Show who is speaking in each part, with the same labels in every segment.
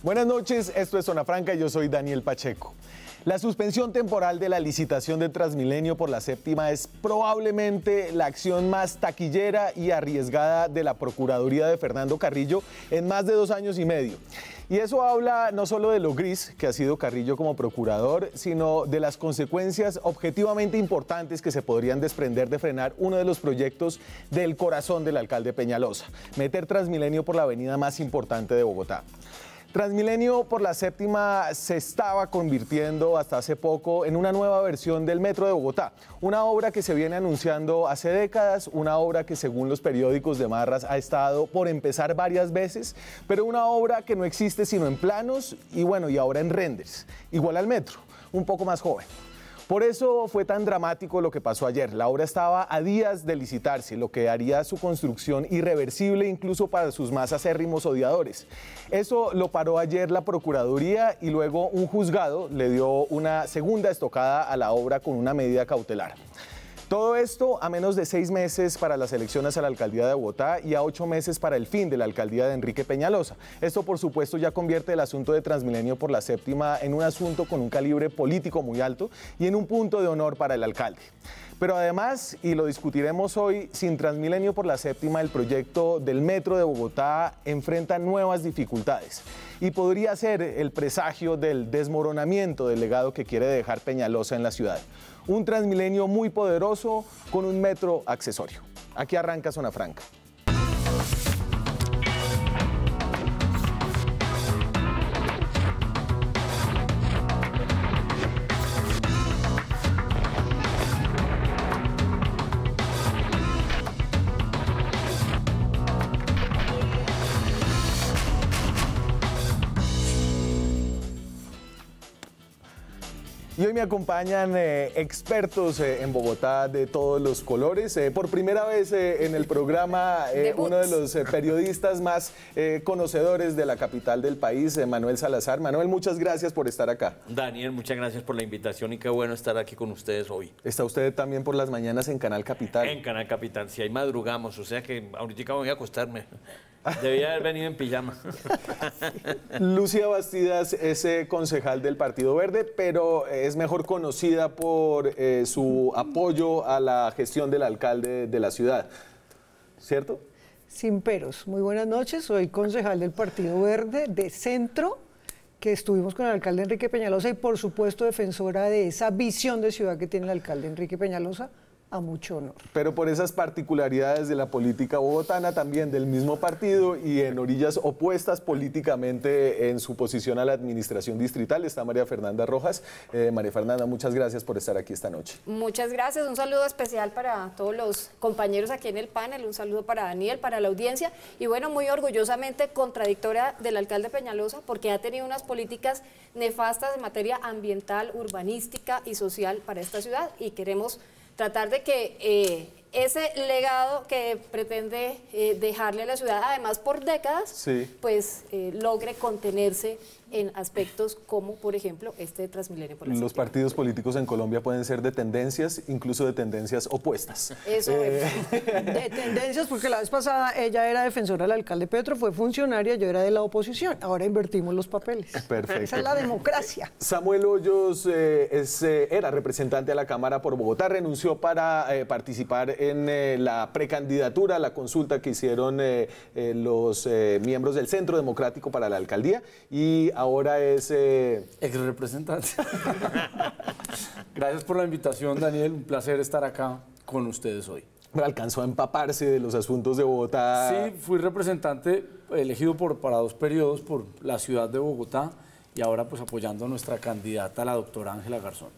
Speaker 1: Buenas noches, esto es Zona Franca y yo soy Daniel Pacheco. La suspensión temporal de la licitación de Transmilenio por la séptima es probablemente la acción más taquillera y arriesgada de la Procuraduría de Fernando Carrillo en más de 2 años y medio. Y eso habla no solo de lo gris que ha sido Carrillo como procurador, sino de las consecuencias objetivamente importantes que se podrían desprender de frenar uno de los proyectos del corazón del alcalde Peñalosa, meter Transmilenio por la avenida más importante de Bogotá. Transmilenio por la séptima se estaba convirtiendo hasta hace poco en una nueva versión del Metro de Bogotá, una obra que se viene anunciando hace décadas, una obra que según los periódicos de Marras ha estado por empezar varias veces, pero una obra que no existe sino en planos y bueno, y ahora en renders, igual al Metro, un poco más joven. Por eso fue tan dramático lo que pasó ayer. La obra estaba a días de licitarse, lo que haría su construcción irreversible incluso para sus más acérrimos odiadores. Eso lo paró ayer la Procuraduría y luego un juzgado le dio una segunda estocada a la obra con una medida cautelar. Todo esto a menos de 6 meses para las elecciones a la alcaldía de Bogotá y a 8 meses para el fin de la alcaldía de Enrique Peñalosa. Esto, por supuesto, ya convierte el asunto de Transmilenio por la séptima en un asunto con un calibre político muy alto y en un punto de honor para el alcalde. Pero además, y lo discutiremos hoy, sin Transmilenio por la séptima, el proyecto del Metro de Bogotá enfrenta nuevas dificultades y podría ser el presagio del desmoronamiento del legado que quiere dejar Peñalosa en la ciudad. Un Transmilenio muy poderoso con un metro accesorio. Aquí arranca Zona Franca. Y hoy me acompañan expertos en Bogotá de todos los colores. Por primera vez en el programa, uno de los periodistas más conocedores de la capital del país, Manuel Salazar. Manuel, muchas gracias por estar acá.
Speaker 2: Daniel, muchas gracias por la invitación y qué bueno estar aquí con ustedes hoy.
Speaker 1: ¿Está usted también por las mañanas en Canal Capital?
Speaker 2: En Canal Capital, sí, ahí madrugamos, o sea que ahorita voy a acostarme. Debía haber venido en pijama.
Speaker 1: Lucía Bastidas es concejal del Partido Verde, pero es mejor conocida por su apoyo a la gestión del alcalde de la ciudad, ¿cierto?
Speaker 3: Sin peros. Muy buenas noches, soy concejal del Partido Verde de Centro, que estuvimos con el alcalde Enrique Peñalosa y por supuesto defensora de esa visión de ciudad que tiene el alcalde Enrique Peñalosa, a mucho honor.
Speaker 1: Pero por esas particularidades de la política bogotana, también del mismo partido y en orillas opuestas políticamente en su posición a la administración distrital, está María Fernanda Rojas. María Fernanda, muchas gracias por estar aquí esta noche.
Speaker 4: Muchas gracias, un saludo especial para todos los compañeros aquí en el panel, un saludo para Daniel, para la audiencia y bueno, muy orgullosamente contradictoria del alcalde Peñalosa porque ha tenido unas políticas nefastas en materia ambiental, urbanística y social para esta ciudad y queremos tratar de que ese legado que pretende dejarle a la ciudad, además por décadas, sí, pues logre contenerse en aspectos como, por ejemplo, este de Transmilenio por la
Speaker 1: Los
Speaker 4: séptima.
Speaker 1: partidos políticos en Colombia pueden ser de tendencias, incluso de tendencias opuestas.
Speaker 4: Eso
Speaker 3: de tendencias, porque la vez pasada ella era defensora del alcalde Petro, fue funcionaria, yo era de la oposición. Ahora invertimos los papeles.
Speaker 1: Perfecto.
Speaker 3: Esa es la democracia.
Speaker 1: Samuel Hoyos era representante a la Cámara por Bogotá, renunció para participar en la precandidatura, la consulta que hicieron los miembros del Centro Democrático para la alcaldía y ahora es...
Speaker 5: ex representante. Gracias por la invitación, Daniel. Un placer estar acá con ustedes hoy.
Speaker 1: ¿Alcanzó a empaparse de los asuntos de Bogotá?
Speaker 5: Sí, fui representante elegido para 2 periodos por la ciudad de Bogotá y ahora pues apoyando a nuestra candidata, la doctora Ángela Garzón.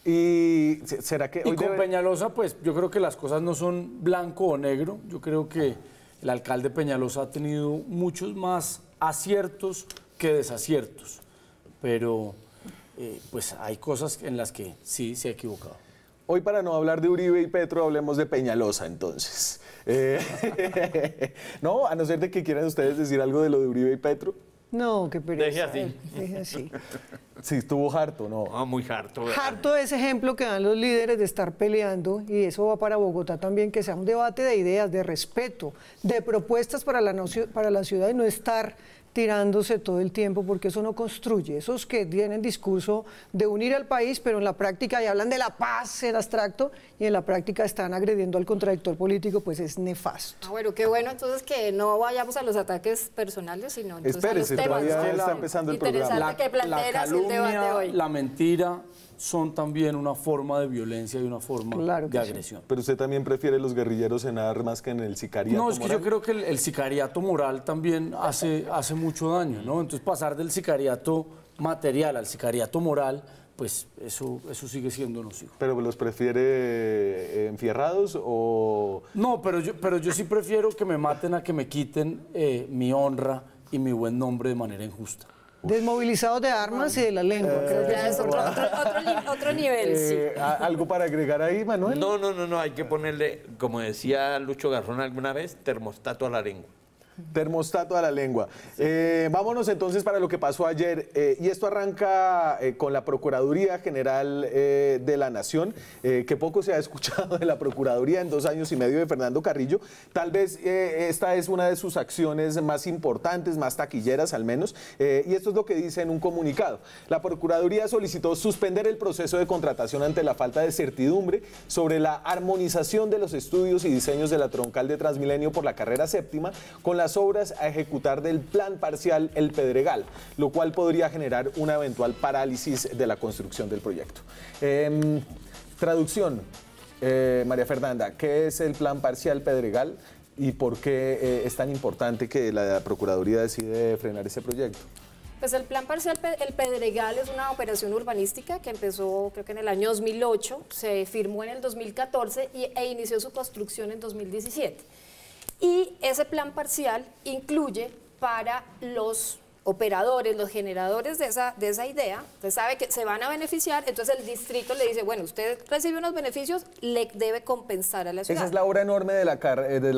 Speaker 1: ¿Y será que
Speaker 5: hoy con Peñalosa, pues yo creo que las cosas no son blanco o negro. Yo creo que el alcalde Peñalosa ha tenido muchos más aciertos que desaciertos, pero pues hay cosas en las que sí se ha equivocado.
Speaker 1: Hoy, para no hablar de Uribe y Petro, hablemos de Peñalosa, entonces. No, a no ser de que quieran ustedes decir algo de lo de Uribe y Petro.
Speaker 3: No, qué pereza.
Speaker 2: Deje así.
Speaker 3: Deje así.
Speaker 1: Sí, estuvo harto, ¿no?
Speaker 2: Ah, muy harto.
Speaker 3: Harto de ese ejemplo que dan los líderes de estar peleando, y eso va para Bogotá también, que sea un debate de ideas, de respeto, de propuestas para la ciudad y no estar tirándose todo el tiempo, porque eso no construye. Esos que tienen discurso de unir al país, pero en la práctica y hablan de la paz en abstracto y en la práctica están agrediendo al contradictor político, pues es nefasto.
Speaker 4: Bueno, qué bueno entonces que no vayamos a los ataques personales, sino entonces
Speaker 1: Espérese,
Speaker 4: a los temas.
Speaker 1: todavía está empezando el programa.
Speaker 4: Interesante que planteen así el debate hoy.
Speaker 5: La mentira son también una forma de violencia y una forma de agresión.
Speaker 1: Pero usted también prefiere los guerrilleros en armas que en el sicariato
Speaker 5: No, es que
Speaker 1: moral.
Speaker 5: yo creo que el sicariato moral también hace mucho daño, ¿no? Entonces pasar del sicariato material al sicariato moral, pues eso sigue siendo nocivo.
Speaker 1: ¿Pero los prefiere enfierrados o...?
Speaker 5: No, pero yo sí prefiero que me maten a que me quiten mi honra y mi buen nombre de manera injusta.
Speaker 3: Desmovilizados de armas y de la lengua. Creo que
Speaker 4: Ya es otro nivel, sí.
Speaker 1: ¿Algo para agregar ahí, Manuel?
Speaker 2: No, hay que ponerle, como decía Lucho Garzón alguna vez, termostato a la lengua.
Speaker 1: Termostato a la lengua. Vámonos entonces para lo que pasó ayer. Y esto arranca con la Procuraduría General de la Nación, que poco se ha escuchado de la Procuraduría en 2 años y medio de Fernando Carrillo. Tal vez esta es una de sus acciones más importantes, más taquilleras al menos. Y esto es lo que dice en un comunicado. La Procuraduría solicitó suspender el proceso de contratación ante la falta de certidumbre sobre la armonización de los estudios y diseños de la troncal de Transmilenio por la carrera séptima con las obras a ejecutar del plan parcial El Pedregal, lo cual podría generar una eventual parálisis de la construcción del proyecto. Traducción, María Fernanda, ¿qué es el plan parcial Pedregal y por qué es tan importante que la Procuraduría decide frenar ese proyecto?
Speaker 4: Pues el plan parcial El Pedregal es una operación urbanística que empezó creo que en el año 2008, se firmó en el 2014 e inició su construcción en 2017. Y ese plan parcial incluye para los operadores, los generadores de esa idea, usted sabe que se van a beneficiar, entonces el distrito le dice, bueno, usted recibe unos beneficios, le debe compensar a la ciudad.
Speaker 1: Esa es la obra enorme de la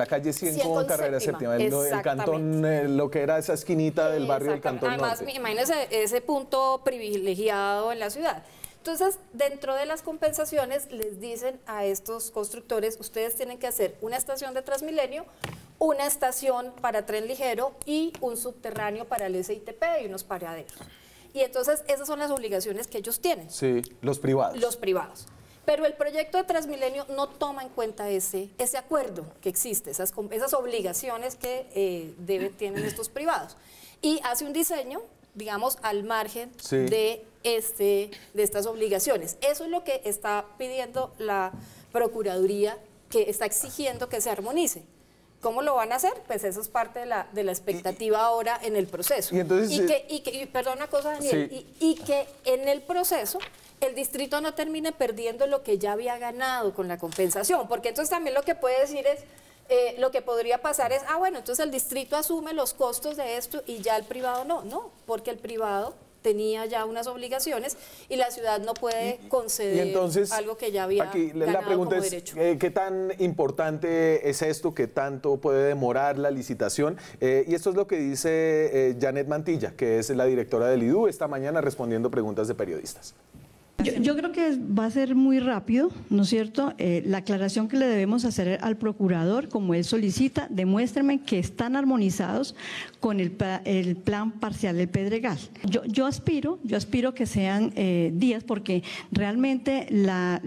Speaker 1: calle 100 con carrera séptima, el cantón, lo que era esa esquinita del barrio del Cantón
Speaker 4: Además,
Speaker 1: Norte.
Speaker 4: imagínese ese punto privilegiado en la ciudad. Entonces, dentro de las compensaciones, les dicen a estos constructores, ustedes tienen que hacer una estación de Transmilenio, una estación para tren ligero y un subterráneo para el SITP y unos paraderos. Y entonces, esas son las obligaciones que ellos tienen.
Speaker 1: Sí, los privados.
Speaker 4: Los privados. Pero el proyecto de Transmilenio no toma en cuenta ese acuerdo que existe, esas obligaciones que tienen estos privados. Y hace un diseño, digamos, al margen de estas obligaciones. Eso es lo que está pidiendo la Procuraduría, que está exigiendo que se armonice. ¿Cómo lo van a hacer? Pues eso es parte de la expectativa ahora en el proceso.
Speaker 1: Y entonces,
Speaker 4: perdón una cosa, Daniel, y que en el proceso el distrito no termine perdiendo lo que ya había ganado con la compensación, porque entonces también lo que puede decir es, lo que podría pasar es, bueno, entonces el distrito asume los costos de esto y ya el privado no, porque el privado tenía ya unas obligaciones y la ciudad no puede conceder algo que ya había ganado
Speaker 1: la pregunta
Speaker 4: como
Speaker 1: es,
Speaker 4: derecho.
Speaker 1: ¿qué tan importante es esto? ¿Qué tanto puede demorar la licitación? Y esto es lo que dice Janet Mantilla, que es la directora del IDU, esta mañana respondiendo preguntas de periodistas.
Speaker 6: Yo creo que va a ser muy rápido, ¿no es cierto? La aclaración que le debemos hacer al procurador, como él solicita, demuéstrame que están armonizados con el plan parcial del Pedregal. Yo aspiro que sean días, porque realmente la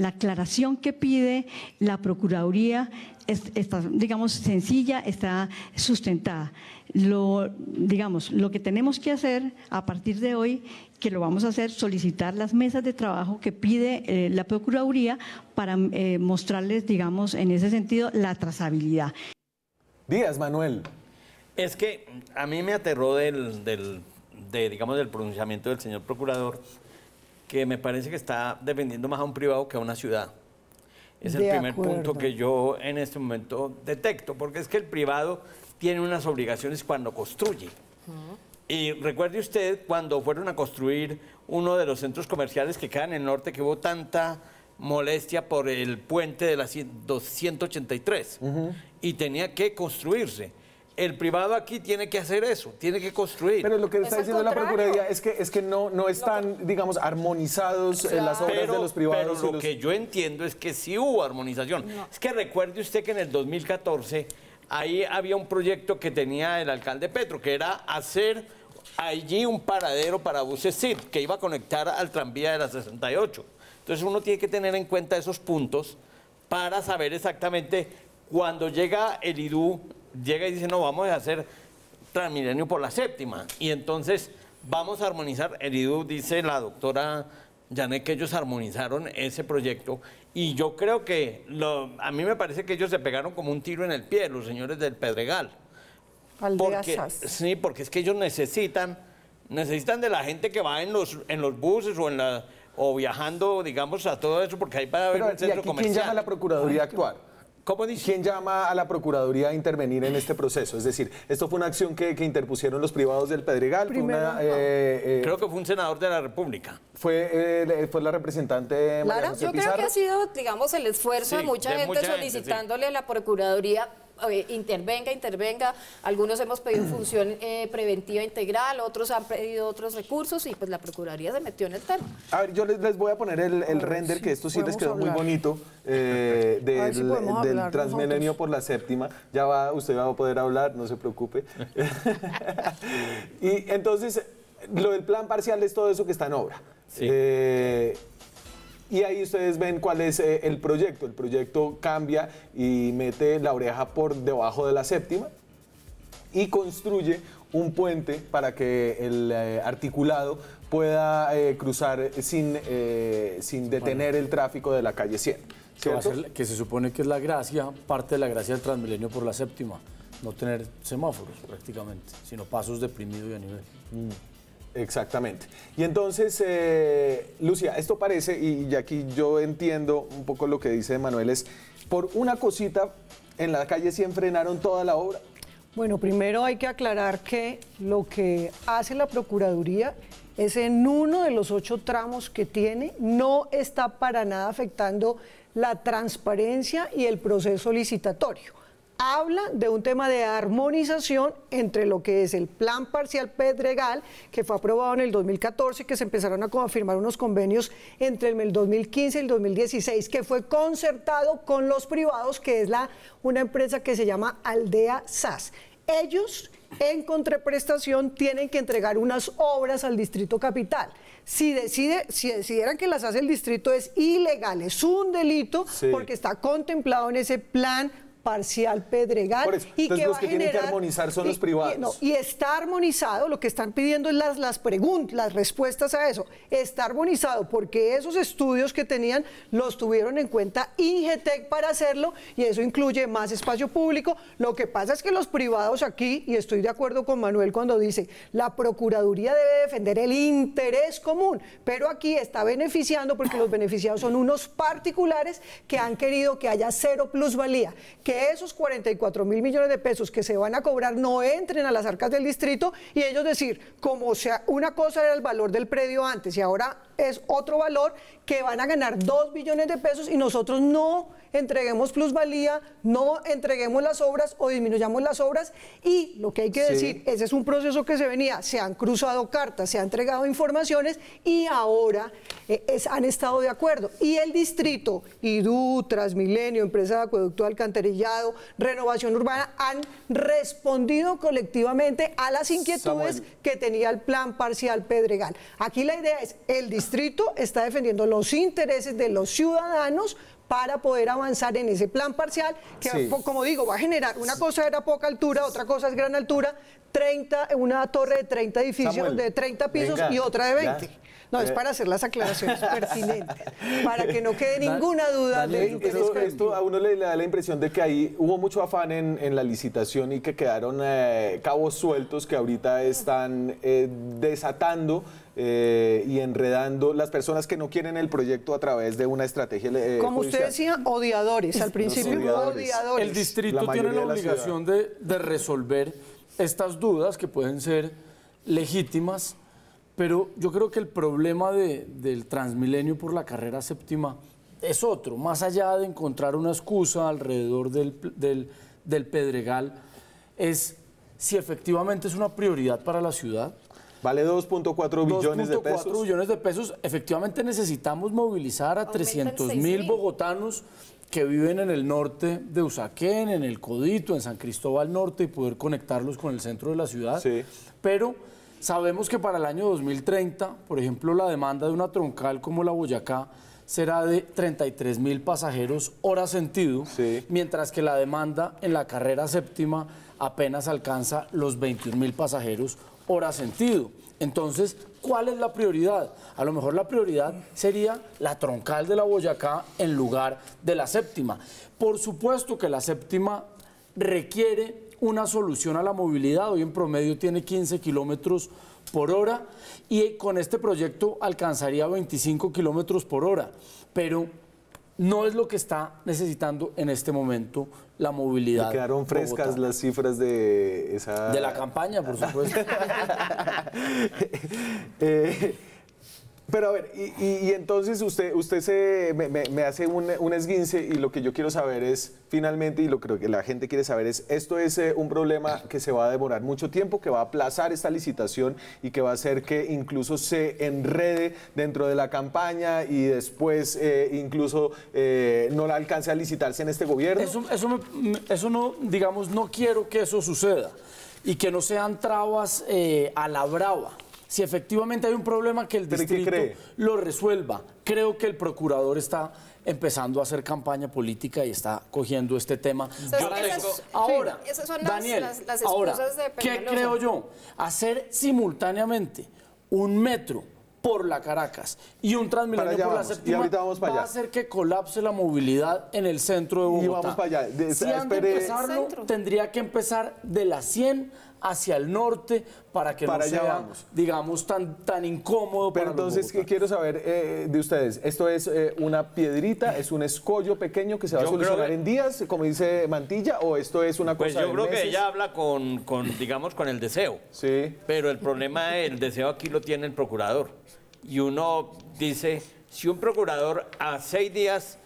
Speaker 6: aclaración que pide la Procuraduría está, digamos, sencilla, está sustentada. Lo que tenemos que hacer a partir de hoy, que lo vamos a hacer, solicitar las mesas de trabajo que pide la Procuraduría para mostrarles, digamos, en ese sentido, la trazabilidad.
Speaker 1: Díaz, Manuel.
Speaker 2: Es que a mí me aterró del pronunciamiento del señor procurador, que me parece que está defendiendo más a un privado que a una ciudad. Es el primer punto que yo en este momento detecto, porque es que el privado tiene unas obligaciones cuando construye. Y recuerde usted cuando fueron a construir uno de los centros comerciales que quedan en el norte, que hubo tanta molestia por el puente de la 183 y tenía que construirse. El privado aquí tiene que hacer eso, tiene que construir.
Speaker 1: Pero lo que está diciendo la Procuraduría es que no están, digamos, armonizados las obras de los privados.
Speaker 2: Pero lo que yo entiendo es que sí hubo armonización. Es que recuerde usted que en el 2014 ahí había un proyecto que tenía el alcalde Petro, que era hacer allí un paradero para buses CIT, que iba a conectar al tranvía de la 68. Entonces uno tiene que tener en cuenta esos puntos para saber exactamente cuando llega el IDU, llega y dice, no, vamos a hacer Transmilenio por la séptima. Y entonces vamos a armonizar. El IDU, dice la doctora Janet, que ellos armonizaron ese proyecto. Y yo creo que, a mí me parece que ellos se pegaron como un tiro en el pie, los señores del Pedregal. Sí, porque es que ellos necesitan de la gente que va en los buses o viajando, digamos, a todo eso, porque ahí va a haber un centro comercial.
Speaker 1: ¿Quién llama a la Procuraduría a actuar?
Speaker 2: ¿Cómo dice?
Speaker 1: ¿Quién llama a la Procuraduría a intervenir en este proceso? Es decir, ¿esto fue una acción que interpusieron los privados del Pedregal?
Speaker 2: Creo que fue un senador de la República.
Speaker 1: ¿Fue la representante María José
Speaker 4: Yo creo que ha sido, digamos, el esfuerzo de mucha gente solicitándole a la Procuraduría intervenga. Algunos hemos pedido función preventiva integral, otros han pedido otros recursos y pues la Procuraduría se metió en el tema.
Speaker 1: A ver, yo les voy a poner el render, que esto sí les quedó muy bonito, del Transmilenio por la séptima. Usted va a poder hablar, no se preocupe. Y entonces, lo del plan parcial es todo eso que está en obra.
Speaker 2: Sí.
Speaker 1: Y ahí ustedes ven cuál es el proyecto. El proyecto cambia y mete la oreja por debajo de la séptima y construye un puente para que el articulado pueda cruzar sin detener el tráfico de la calle 100.
Speaker 5: Que se supone que es la gracia, parte de la gracia del Transmilenio por la séptima, no tener semáforos prácticamente, sino pasos deprimido y a nivel.
Speaker 1: Exactamente. Y entonces, Lucia, esto parece, y aquí yo entiendo un poco lo que dice Manuel, es por una cosita en la calle 100 frenaron toda la obra.
Speaker 3: Bueno, primero hay que aclarar que lo que hace la Procuraduría es en uno de los 8 tramos que tiene, no está para nada afectando la transparencia y el proceso licitatorio. Habla de un tema de armonización entre lo que es el plan parcial Pedregal, que fue aprobado en el 2014, que se empezaron a confirmar unos convenios entre el 2015 y el 2016, que fue concertado con los privados, que es una empresa que se llama Aldea SAS. Ellos, en contraprestación, tienen que entregar unas obras al Distrito Capital. Si decidieran que las hace el distrito, es ilegal, es un delito, porque está contemplado en ese plan parcial Pedregal.
Speaker 1: Por eso,
Speaker 3: y
Speaker 1: entonces
Speaker 3: que
Speaker 1: los
Speaker 3: va
Speaker 1: que
Speaker 3: a
Speaker 1: tienen
Speaker 3: generar,
Speaker 1: que armonizar son los privados.
Speaker 3: Y está armonizado, lo que están pidiendo es las preguntas, las respuestas a eso. Está armonizado porque esos estudios que tenían los tuvieron en cuenta Ingetec para hacerlo, y eso incluye más espacio público. Lo que pasa es que los privados aquí, y estoy de acuerdo con Manuel cuando dice, la Procuraduría debe defender el interés común, pero aquí está beneficiando porque los beneficiados son unos particulares que han querido que haya cero plusvalía, que esos 44.000 millones de pesos que se van a cobrar no entren a las arcas del distrito, y ellos decir, como sea, una cosa era el valor del predio antes y ahora es otro valor, que van a ganar 2 billones de pesos y nosotros no entreguemos plusvalía, no entreguemos las obras o disminuyamos las obras. Y lo que hay que decir, ese es un proceso que se venía, se han cruzado cartas, se han entregado informaciones y ahora han estado de acuerdo. Y el distrito, IDU, Transmilenio, Empresa de Acueducto de Alcantarillado, Renovación Urbana, han respondido colectivamente a las inquietudes que tenía el plan parcial Pedregal. Aquí la idea es, el distrito está defendiendo los intereses de los ciudadanos para poder avanzar en ese plan parcial que, como digo, va a generar, una cosa era poca altura, otra cosa es gran altura, una torre de 30 edificios, de 30 pisos y otra de 20. No, es para hacer las aclaraciones pertinentes, para que no quede ninguna duda del interés.
Speaker 1: Esto a uno le da la impresión de que ahí hubo mucho afán en la licitación y que quedaron cabos sueltos que ahorita están desatando y enredando las personas que no quieren el proyecto a través de una estrategia
Speaker 3: como
Speaker 1: judicial.
Speaker 3: usted decía, odiadores, al principio odiadores.
Speaker 5: El distrito tiene la obligación de resolver estas dudas que pueden ser legítimas, pero yo creo que el problema del Transmilenio por la carrera séptima es otro, más allá de encontrar una excusa alrededor del Pedregal, es si efectivamente es una prioridad para la ciudad.
Speaker 1: Vale 2.4 billones de pesos.
Speaker 5: 2.4 billones de pesos. Efectivamente necesitamos movilizar a 300.000 bogotanos que viven en el norte de Usaquén, en el Codito, en San Cristóbal Norte y poder conectarlos con el centro de la ciudad.
Speaker 1: Sí.
Speaker 5: Pero sabemos que para el año 2030, por ejemplo, la demanda de una troncal como la Boyacá será de 33.000 pasajeros hora sentido,
Speaker 1: sí,
Speaker 5: mientras que la demanda en la carrera séptima apenas alcanza los 21.000 pasajeros hora sentido. Entonces, ¿cuál es la prioridad? A lo mejor la prioridad sería la troncal de la Boyacá en lugar de la séptima. Por supuesto que la séptima requiere una solución a la movilidad. Hoy en promedio tiene 15 kilómetros por hora y con este proyecto alcanzaría 25 kilómetros por hora. Pero no es lo que está necesitando en este momento la movilidad.
Speaker 1: Me quedaron frescas
Speaker 5: bogotana.
Speaker 1: las cifras de esa...
Speaker 5: De la campaña, por supuesto.
Speaker 1: Pero a ver, y entonces usted me hace un esguince y lo que yo quiero saber es, finalmente, y lo que la gente quiere saber es, esto es un problema que se va a demorar mucho tiempo, que va a aplazar esta licitación y que va a hacer que incluso se enrede dentro de la campaña y después incluso no la alcance a licitarse en este gobierno.
Speaker 5: Eso no, digamos, no quiero que eso suceda y que no sean trabas a la brava. Si efectivamente hay un problema, que el distrito lo resuelva. Creo que el procurador está empezando a hacer campaña política y está cogiendo este tema. Ahora,
Speaker 4: esas son
Speaker 5: Daniel,
Speaker 4: las excusas de
Speaker 5: ¿qué
Speaker 4: Peñalosa?
Speaker 5: creo yo? Hacer simultáneamente un metro por la Caracas y un Transmilenio por la séptima va a hacer que colapse la movilidad en el centro de Bogotá.
Speaker 1: Y vamos para allá.
Speaker 5: Si han de empezarlo, tendría que empezar de la 100 hacia el norte para que no sea, digamos, tan incómodo.
Speaker 1: Pero entonces, ¿qué quiero saber de ustedes? ¿Esto es una piedrita, es un escollo pequeño que se va a solucionar en días, como dice Mantilla, o esto es una cosa
Speaker 2: Pues yo
Speaker 1: de
Speaker 2: creo
Speaker 1: meses?
Speaker 2: que ella habla digamos, con el deseo.
Speaker 1: Sí.
Speaker 2: Pero el problema, el deseo aquí lo tiene el procurador. Y uno dice, si un procurador a 6 días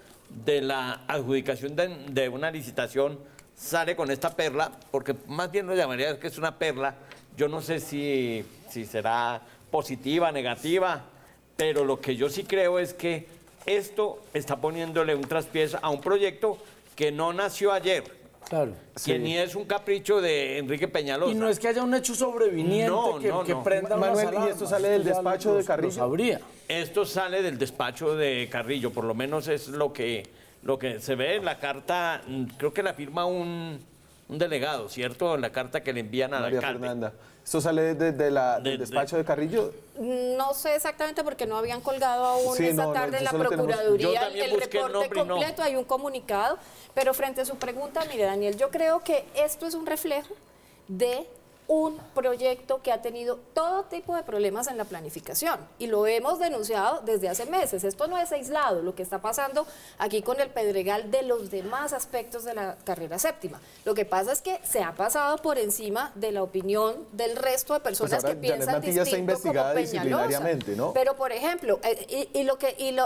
Speaker 2: de la adjudicación de una licitación sale con esta perla, porque más bien lo llamaría que es una perla, yo no sé si será positiva, negativa, pero lo que yo sí creo es que esto está poniéndole un traspiés a un proyecto que no nació ayer.
Speaker 5: Claro.
Speaker 2: Que ni es un capricho de Enrique Peñalosa.
Speaker 5: Y no es que haya un hecho sobreviniente que prenda
Speaker 1: Manuel,
Speaker 5: unas alarmas.
Speaker 1: ¿y esto sale del despacho de Carrillo?
Speaker 5: Lo sabría.
Speaker 2: Esto sale del despacho de Carrillo, por lo menos es lo que se ve en la carta. Creo que la firma un delegado, ¿cierto? En la carta que le envían al
Speaker 1: María
Speaker 2: alcalde.
Speaker 1: Fernanda. ¿Esto sale del despacho de Carrillo?
Speaker 4: No sé exactamente porque no habían colgado aún
Speaker 1: Sí,
Speaker 4: esta tarde en la Procuraduría
Speaker 2: Yo
Speaker 4: el
Speaker 2: busqué el
Speaker 4: reporte
Speaker 2: nombre y no.
Speaker 4: completo, hay un comunicado, pero frente a su pregunta, mire Daniel, yo creo que esto es un reflejo de un proyecto que ha tenido todo tipo de problemas en la planificación y lo hemos denunciado desde hace meses. Esto no es aislado, lo que está pasando aquí con el Pedregal de los demás aspectos de la carrera séptima. Lo que pasa es que se ha pasado por encima de la opinión del resto de personas que piensan distinto
Speaker 1: está investigada
Speaker 4: como
Speaker 1: disciplinariamente, ¿no?
Speaker 4: Pero, por ejemplo,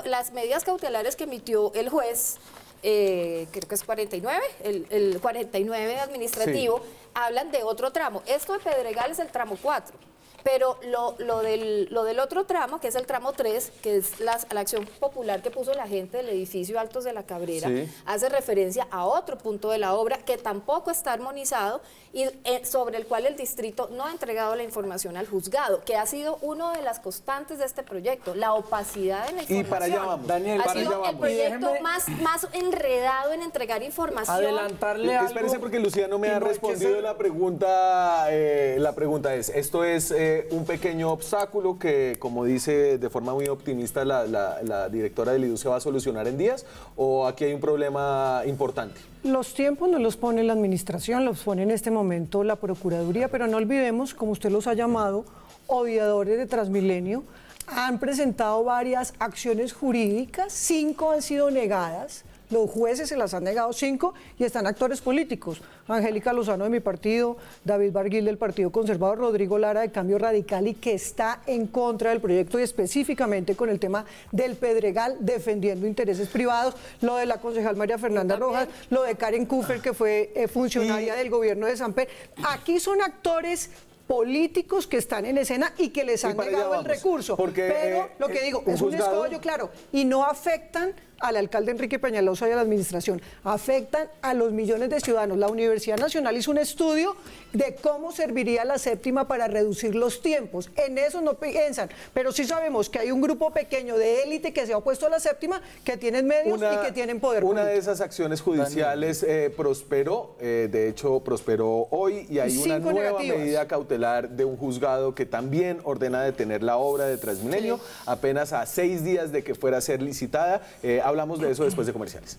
Speaker 4: las medidas cautelares que emitió el juez, creo que es 49, el 49 administrativo, sí, hablan de otro tramo. Esto de Pedregal es el tramo 4, pero lo del otro tramo, que es el tramo 3, que es la acción popular que puso la gente del edificio Altos de la Cabrera, sí, hace referencia a otro punto de la obra que tampoco está armonizado y sobre el cual el distrito no ha entregado la información al juzgado, que ha sido una de las constantes de este proyecto, la opacidad en la información.
Speaker 1: Y para allá vamos, Daniel,
Speaker 4: ha sido el proyecto más enredado en entregar información.
Speaker 5: Adelantarle algo.
Speaker 1: Espérese porque Lucía no me ha respondido la pregunta. La pregunta es, ¿esto es un pequeño obstáculo que, como dice de forma muy optimista la directora del IDU, se va a solucionar en días, o aquí hay un problema importante?
Speaker 3: Los tiempos no los pone la administración, los pone en este momento la Procuraduría, pero no olvidemos, como usted los ha llamado, odiadores de Transmilenio, han presentado varias acciones jurídicas, 5 han sido negadas. Los jueces se las han negado 5 y están actores políticos. Angélica Lozano de mi partido, David Barguil del Partido Conservador, Rodrigo Lara de Cambio Radical y que está en contra del proyecto y específicamente con el tema del Pedregal, defendiendo intereses privados, lo de la concejal María Fernanda Rojas, lo de Karen Kufer, que fue funcionaria del gobierno de Samper. Aquí son actores políticos que están en escena y que les han negado el recurso. Pero lo que digo, es un escollo, claro, y no afectan al alcalde Enrique Peñalosa y a la administración, afectan a los millones de ciudadanos. La Universidad Nacional hizo un estudio de cómo serviría la séptima para reducir los tiempos. En eso no piensan, pero sí sabemos que hay un grupo pequeño de élite que se ha opuesto a la séptima, que tienen medios y que tienen poder político.
Speaker 1: Una de esas acciones judiciales prosperó, de hecho prosperó hoy, y hay una nueva medida cautelar de un juzgado que también ordena detener la obra de Transmilenio, apenas a 6 días de que fuera a ser licitada. Hablamos de eso después de comerciales.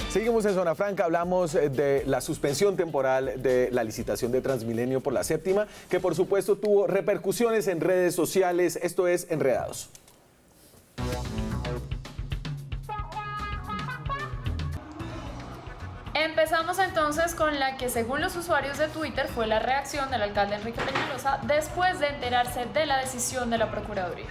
Speaker 1: Seguimos en Zona Franca, hablamos de la suspensión temporal de la licitación de Transmilenio por la séptima, que por supuesto tuvo repercusiones en redes sociales. Esto es Enredados.
Speaker 7: Empezamos entonces con la que, según los usuarios de Twitter, fue la reacción del alcalde Enrique Peñalosa después de enterarse de la decisión de la Procuraduría.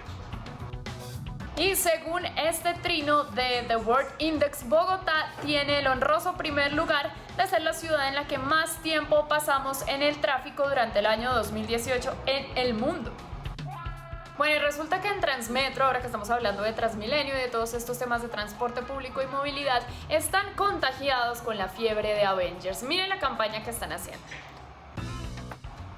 Speaker 7: Y según este trino de The World Index, Bogotá tiene el honroso primer lugar de ser la ciudad en la que más tiempo pasamos en el tráfico durante el año 2018 en el mundo. Bueno, y resulta que en Transmetro, ahora que estamos hablando de Transmilenio y de todos estos temas de transporte público y movilidad, están contagiados con la fiebre de Avengers. Miren la campaña que están haciendo.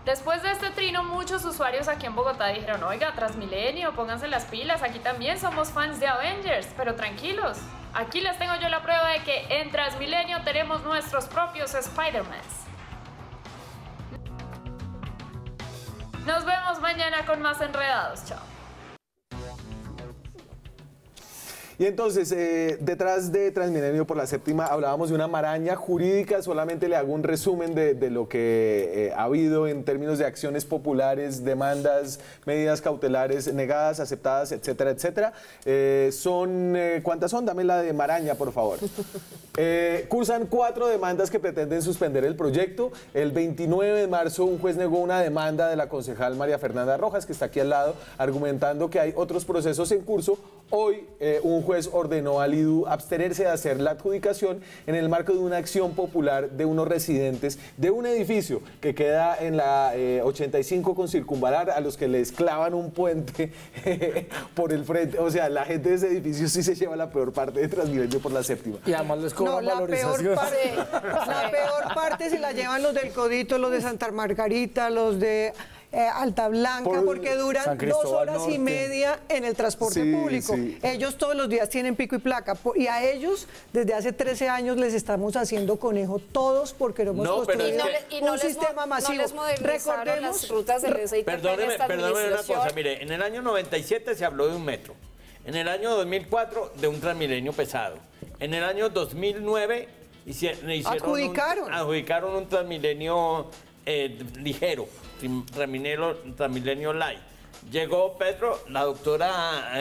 Speaker 7: Después de este trino, muchos usuarios aquí en Bogotá dijeron: oiga, Transmilenio, pónganse las pilas, aquí también somos fans de Avengers, pero tranquilos, aquí les tengo yo la prueba de que en Transmilenio tenemos nuestros propios Spider-Mans. Nos vemos mañana con más Enredados, chao.
Speaker 1: Y entonces, detrás de Transmilenio por la séptima hablábamos de una maraña jurídica. Solamente le hago un resumen de lo que ha habido en términos de acciones populares, demandas, medidas cautelares negadas, aceptadas, etcétera, etcétera. ¿Cuántas son? Dame la de maraña, por favor. Cursan 4 demandas que pretenden suspender el proyecto. El 29 de marzo un juez negó una demanda de la concejal María Fernanda Rojas, que está aquí al lado, argumentando que hay otros procesos en curso. Hoy un juez ordenó al IDU abstenerse de hacer la adjudicación en el marco de una acción popular de unos residentes de un edificio que queda en la 85 con Circunvalar, a los que les clavan un puente por el frente. O sea, la gente de ese edificio sí se lleva la peor parte de Transmilenio por la séptima.
Speaker 5: Y además les cobran valorización.
Speaker 3: La peor parte se la llevan los del Codito, los de Santa Margarita, los de Alta Blanca, porque duran 2 horas y media en el transporte público. Sí. Ellos todos los días tienen pico y placa, y a ellos desde hace 13 años les estamos haciendo conejo todos porque no hemos construido un sistema masivo.
Speaker 4: Recordemos las rutas de Reza y
Speaker 2: perdóneme una cosa, mire, en el año 97 se habló de un metro, en el año 2004 de un Transmilenio pesado, en el año 2009 adjudicaron un Transmilenio ligero, Transmilenio Light. Llegó Petro, la doctora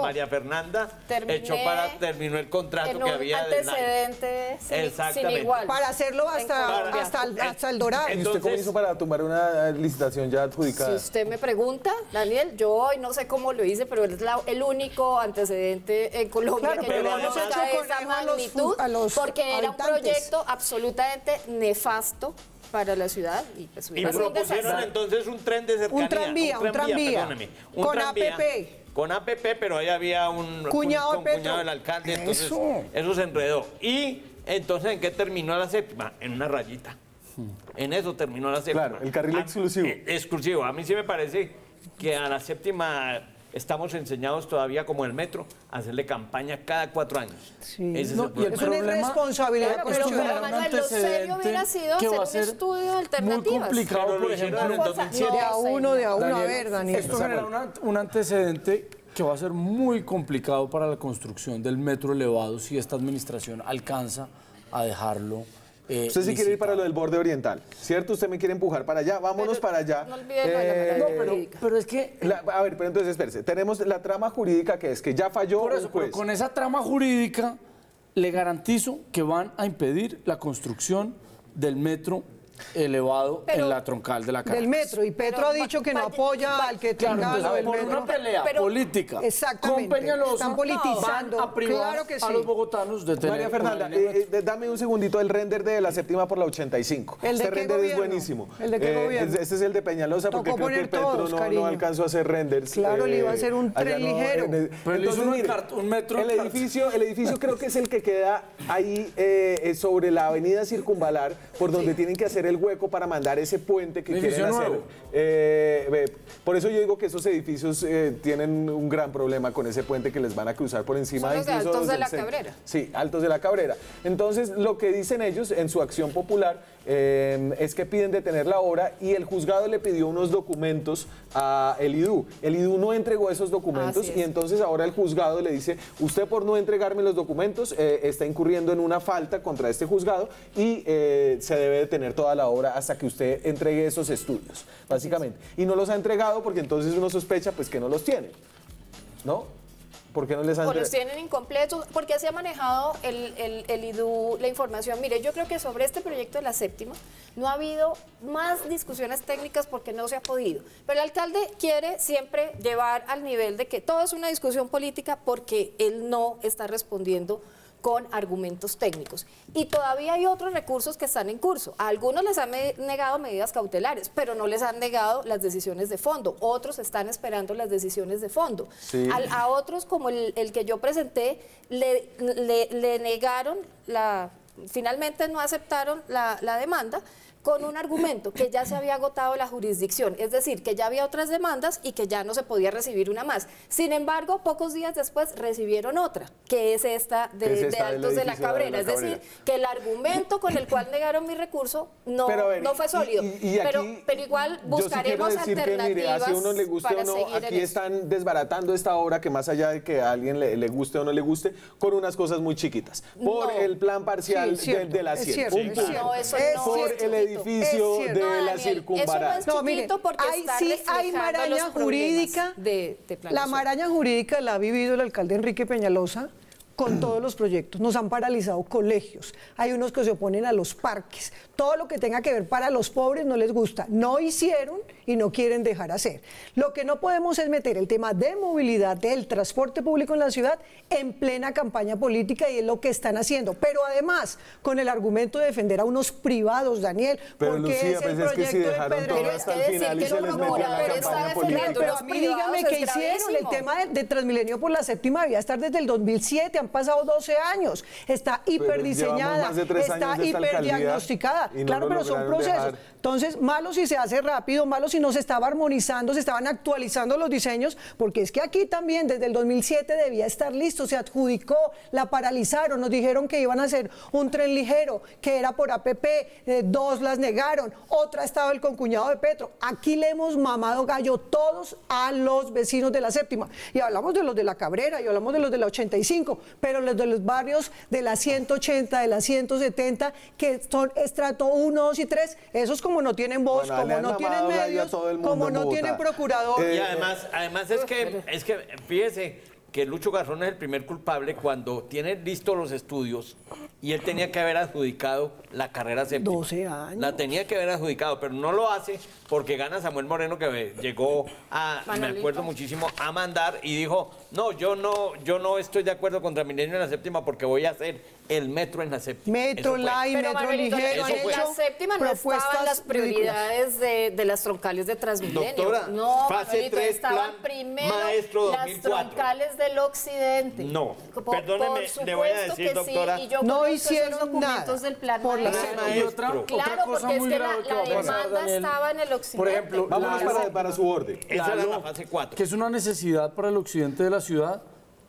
Speaker 2: María Fernanda terminó el contrato que había de
Speaker 4: antecedente
Speaker 2: sin
Speaker 4: igual.
Speaker 3: Para hacerlo hasta el Dorado.
Speaker 1: ¿Y usted cómo hizo para tumbar una licitación ya adjudicada?
Speaker 4: Si usted me pregunta, Daniel, yo hoy no sé cómo lo hice, pero es el único antecedente en Colombia que llevamos a esa magnitud, porque era un proyecto absolutamente nefasto para la ciudad. Y pues
Speaker 2: propusieron entonces un tren de cercanía.
Speaker 3: Un tranvía. Con APP.
Speaker 2: Con APP, pero ahí había un
Speaker 3: cuñado
Speaker 2: del alcalde, entonces eso se enredó. Y entonces, ¿en qué terminó la séptima? En una rayita. En eso terminó la séptima.
Speaker 1: Claro, el carril exclusivo.
Speaker 2: Exclusivo. A mí sí me parece que a la séptima estamos enseñados todavía, como el metro, a hacerle campaña cada 4 años.
Speaker 3: Sí. Es una irresponsabilidad.
Speaker 4: Pero lo serio hubiera sido hacer un estudio de alternativas.
Speaker 5: Muy complicado, por ejemplo, en el 2007.
Speaker 3: De a uno.
Speaker 5: Daniel,
Speaker 3: A ver, Daniel.
Speaker 5: Esto genera un antecedente que va a ser muy complicado para la construcción del metro elevado si esta administración alcanza a dejarlo.
Speaker 1: Usted sí quiere ir para lo del borde oriental, ¿cierto? Usted me quiere empujar para allá, vámonos para allá.
Speaker 4: No olviden
Speaker 5: pero es que...
Speaker 1: a ver, pero entonces espérese, tenemos la trama jurídica que es que ya falló
Speaker 5: por eso,
Speaker 1: un juez.
Speaker 5: Pero con esa trama jurídica le garantizo que van a impedir la construcción del metro elevado en la troncal de la Caracas.
Speaker 3: Del metro, y Petro ha dicho que no apoya al que tenga lo del
Speaker 5: Por
Speaker 3: metro.
Speaker 5: una pelea política
Speaker 3: Exactamente.
Speaker 5: con Peñalosa,
Speaker 3: Están politizando.
Speaker 5: van a privar
Speaker 3: Claro que sí.
Speaker 5: a los bogotanos de tener...
Speaker 1: María Fernanda, dame un segundito el render de la séptima por la 85.
Speaker 3: ¿El de
Speaker 1: Este
Speaker 3: qué
Speaker 1: render
Speaker 3: gobierno?
Speaker 1: es buenísimo.
Speaker 3: ¿El de qué gobierno?
Speaker 1: Este es el de Peñalosa, porque
Speaker 3: Tocó
Speaker 1: creo que
Speaker 3: poner
Speaker 1: Petro
Speaker 3: todos, cariño.
Speaker 1: no alcanzó a hacer renders.
Speaker 3: Claro, le iba a hacer un
Speaker 1: allá
Speaker 3: tren ligero.
Speaker 5: Pero le hizo un metro
Speaker 1: el
Speaker 5: en
Speaker 1: edificio creo que es el que queda ahí sobre la avenida Circunvalar, por donde tienen que hacer el hueco para mandar ese puente que quieren hacer. Por eso yo digo que esos edificios tienen un gran problema con ese puente que les van a cruzar por encima.
Speaker 4: Son los de
Speaker 1: incluso
Speaker 4: Altos
Speaker 1: los
Speaker 4: de
Speaker 1: del
Speaker 4: la
Speaker 1: centro.
Speaker 4: Cabrera.
Speaker 1: Sí, Altos de la Cabrera. Entonces, lo que dicen ellos en su acción popular es que piden detener la obra, y el juzgado le pidió unos documentos a el IDU. El IDU no entregó esos documentos, y entonces ahora el juzgado le dice: usted, por no entregarme los documentos, está incurriendo en una falta contra este juzgado, y se debe detener toda la obra hasta que usted entregue esos estudios, básicamente. Y no los ha entregado porque entonces uno sospecha pues que no los tiene, ¿no? ¿Por qué no les han
Speaker 4: O los tienen incompletos, porque así ha manejado el IDU la información. Mire, yo creo que sobre este proyecto de la séptima no ha habido más discusiones técnicas porque no se ha podido. Pero el alcalde quiere siempre llevar al nivel de que todo es una discusión política porque él no está respondiendo con argumentos técnicos. Y todavía hay otros recursos que están en curso. A algunos les han negado medidas cautelares, pero no les han negado las decisiones de fondo. Otros están esperando las decisiones de fondo. Sí. A otros, como el que yo presenté, le negaron, finalmente no aceptaron la demanda, con un argumento que ya se había agotado la jurisdicción, es decir, que ya había otras demandas y que ya no se podía recibir una más. Sin embargo, pocos días después recibieron otra, que es esta de Altos de la Cabrera. Es decir, que el argumento con el cual negaron mi recurso no fue sólido. Pero igual buscaremos alternativas.
Speaker 1: Mire, así a uno le guste o no, aquí están desbaratando esta obra, que más allá de que a alguien le guste o no le guste, con unas cosas muy chiquitas. Por el plan parcial de la 100.
Speaker 4: No, eso no
Speaker 1: por el edificio de la Circunvalar.
Speaker 4: No, mire,
Speaker 3: hay maraña jurídica. La maraña jurídica la ha vivido el alcalde Enrique Peñalosa con todos los proyectos. Nos han paralizado colegios, hay unos que se oponen a los parques, todo lo que tenga que ver para los pobres no les gusta, no hicieron y no quieren dejar hacer. Lo que no podemos es meter el tema de movilidad, del transporte público en la ciudad, en plena campaña política, y es lo que están haciendo, pero además con el argumento de defender a unos privados, Daniel,
Speaker 1: pero
Speaker 3: porque
Speaker 1: Lucía,
Speaker 3: es el proyecto
Speaker 1: es que si dejaron todo hasta el final y se les metió en la campaña política.
Speaker 3: Pero a mí dígame qué hicieron. El tema de Transmilenio por la séptima debía estar desde el 2007, han pasado 12 años, está hiperdiseñada, está hiperdiagnosticada. Claro, pero son procesos. Entonces, malo si se hace rápido, malo si no se estaba armonizando, se estaban actualizando los diseños, porque es que aquí también desde el 2007 debía estar listo, se adjudicó, la paralizaron, nos dijeron que iban a hacer un tren ligero, que era por APP, dos las negaron, otra estaba el concuñado de Petro. Aquí le hemos mamado gallo todos a los vecinos de la séptima, y hablamos de los de la Cabrera, y hablamos de los de la 85, pero los de los barrios de la 180, de la 170, que son estrato 1, 2 y 3, esos como no tienen voz, como no tienen medios, como no tienen procurador.
Speaker 2: Y además es que fíjese que Lucho Garzón es el primer culpable cuando tiene listos los estudios, y él tenía que haber adjudicado la carrera séptima.
Speaker 3: 12 años.
Speaker 2: La tenía que haber adjudicado, pero no lo hace porque gana Samuel Moreno, que llegó me acuerdo muchísimo, a mandar y dijo: no, yo no estoy de acuerdo con Transmilenio en la séptima porque voy a hacer el metro en la séptima.
Speaker 3: Metro light, metro ligero.
Speaker 4: En la séptima no estaban las prioridades de las troncales de Transmilenio.
Speaker 2: Doctora,
Speaker 4: no,
Speaker 2: fase 3,
Speaker 4: estaban
Speaker 2: plan
Speaker 4: primero
Speaker 2: maestro 2004.
Speaker 4: las troncales del occidente.
Speaker 2: No, perdóneme, le voy a decir, doctora.
Speaker 4: Sí, y yo
Speaker 3: no
Speaker 4: hicieron
Speaker 3: hicieron
Speaker 4: documentos
Speaker 3: nada
Speaker 4: del plan
Speaker 3: por la
Speaker 4: maestro. Claro, porque es que la demanda estaba en el occidente.
Speaker 5: Por ejemplo,
Speaker 1: vámonos para su orden.
Speaker 2: Esa era la fase 4.
Speaker 5: Que es una necesidad para el occidente de la ciudad.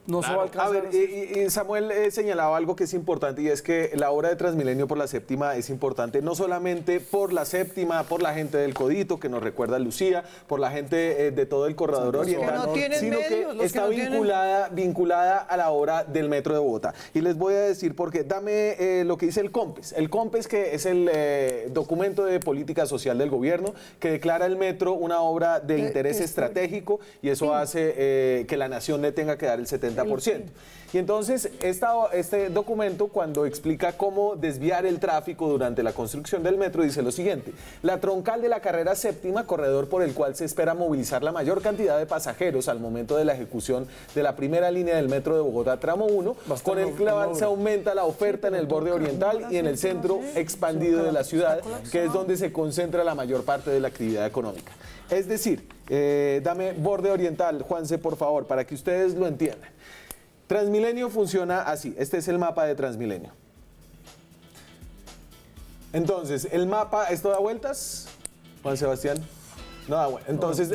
Speaker 5: No se va a alcanzar.
Speaker 1: A ver, y Samuel señalaba algo que es importante, y es que la obra de Transmilenio por la séptima es importante no solamente por la séptima, por la gente del Codito, que nos recuerda a Lucía, por la gente de todo el corredor oriental, sino que está vinculada a la obra del Metro de Bogotá. Y les voy a decir por qué. Dame lo que dice el COMPES. El COMPES, que es el documento de política social del gobierno, que declara el metro una obra de interés estratégico, y eso hace que la nación le tenga que dar el 70% 50%. Y entonces este documento, cuando explica cómo desviar el tráfico durante la construcción del metro, dice lo siguiente: la troncal de la carrera séptima, corredor por el cual se espera movilizar la mayor cantidad de pasajeros al momento de la ejecución de la primera línea del metro de Bogotá, tramo 1, con el cual se aumenta la oferta en el borde oriental y en el centro expandido de la ciudad, que es donde se concentra la mayor parte de la actividad económica. Es decir, dame borde oriental, Juanse, por favor, para que ustedes lo entiendan. Transmilenio funciona así. Este es el mapa de Transmilenio. Entonces, el mapa, ¿esto da vueltas, Juan Sebastián? No da vueltas. Entonces,